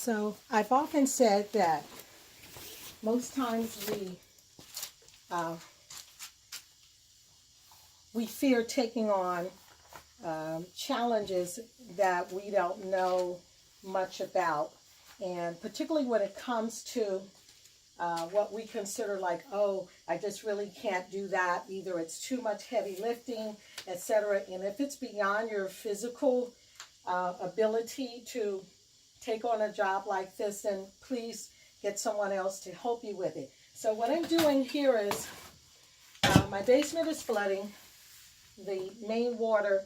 So I've often said that most times we fear taking on challenges that we don't know much about, and particularly when it comes to what we consider like, oh, I just really can't do that. Either it's too much heavy lifting, etc. And if it's beyond your physical ability to take on a job like this, then please get someone else to help you with it. So what I'm doing here is my basement is flooding. The main water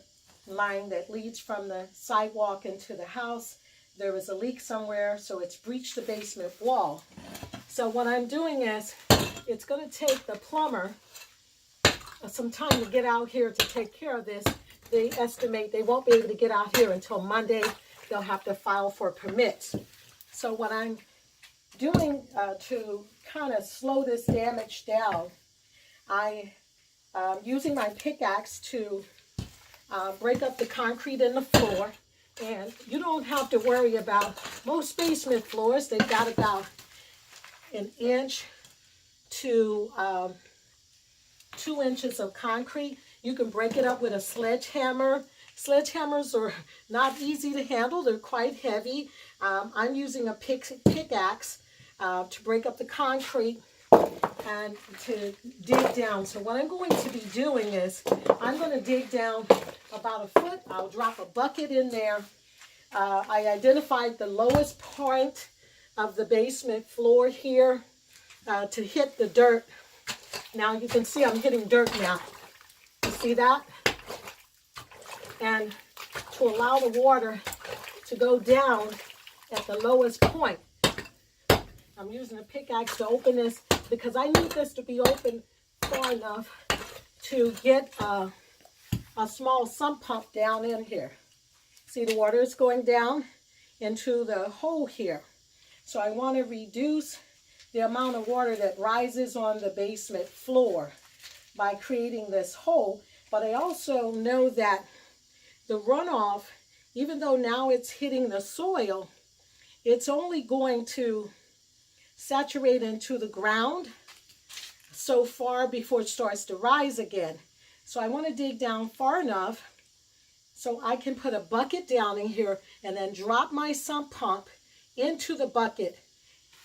line that leads from the sidewalk into the house, there was a leak somewhere, so it's breached the basement wall. So what I'm doing is, it's going to take the plumber some time to get out here to take care of this. They estimate they won't be able to get out here until Monday. They'll have to file for permits. So what I'm doing to kind of slow this damage down, I using my pickaxe to break up the concrete in the floor. And you don't have to worry about most basement floors. They've got about an inch to 2 inches of concrete. You can break it up with a sledgehammer. Sledgehammers are not easy to handle. They're quite heavy. I'm using a pickaxe to break up the concrete and to dig down. So what I'm going to be doing is I'm going to dig down about a foot. I'll drop a bucket in there. I identified the lowest point of the basement floor here to hit the dirt. Now you can see I'm hitting dirt now. You see that? And to allow the water to go down at the lowest point, I'm using a pickaxe to open this because I need this to be open far enough to get a small sump pump down in here. See, the water is going down into the hole here. So I want to reduce the amount of water that rises on the basement floor by creating this hole. But I also know that the runoff, even though now it's hitting the soil, it's only going to saturate into the ground so far before it starts to rise again. So I want to dig down far enough so I can put a bucket down in here and then drop my sump pump into the bucket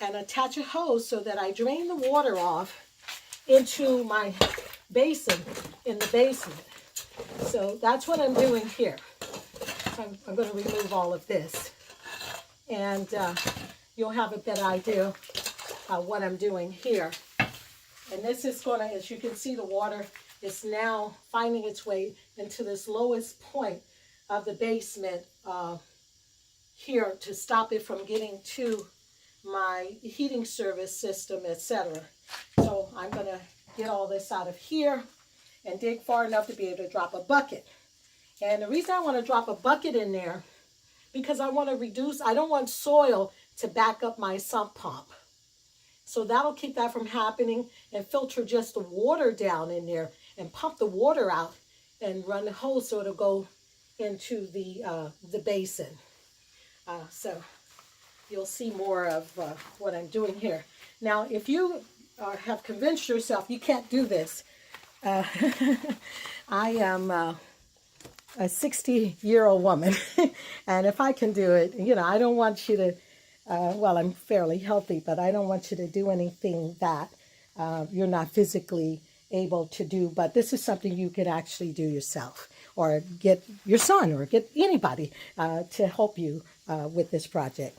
and attach a hose so that I drain the water off into my basin in the basement. So that's what I'm doing here. So I'm going to remove all of this, and you'll have a better idea of what I'm doing here. And this is going to, as you can see, the water is now finding its way into this lowest point of the basement here to stop it from getting to my heating service system, etc. So I'm going to get all this out of here and dig far enough to be able to drop a bucket. And the reason I want to drop a bucket in there, because I want to reduce, I don't want soil to back up my sump pump. So that'll keep that from happening, and filter just the water down in there and pump the water out and run the hose so it'll go into the basin. So you'll see more of what I'm doing here. Now, if you have convinced yourself you can't do this, I am a 60-year-old woman, and if I can do it, you know, I don't want you to, well, I'm fairly healthy, but I don't want you to do anything that you're not physically able to do. But this is something you could actually do yourself, or get your son, or get anybody to help you with this project.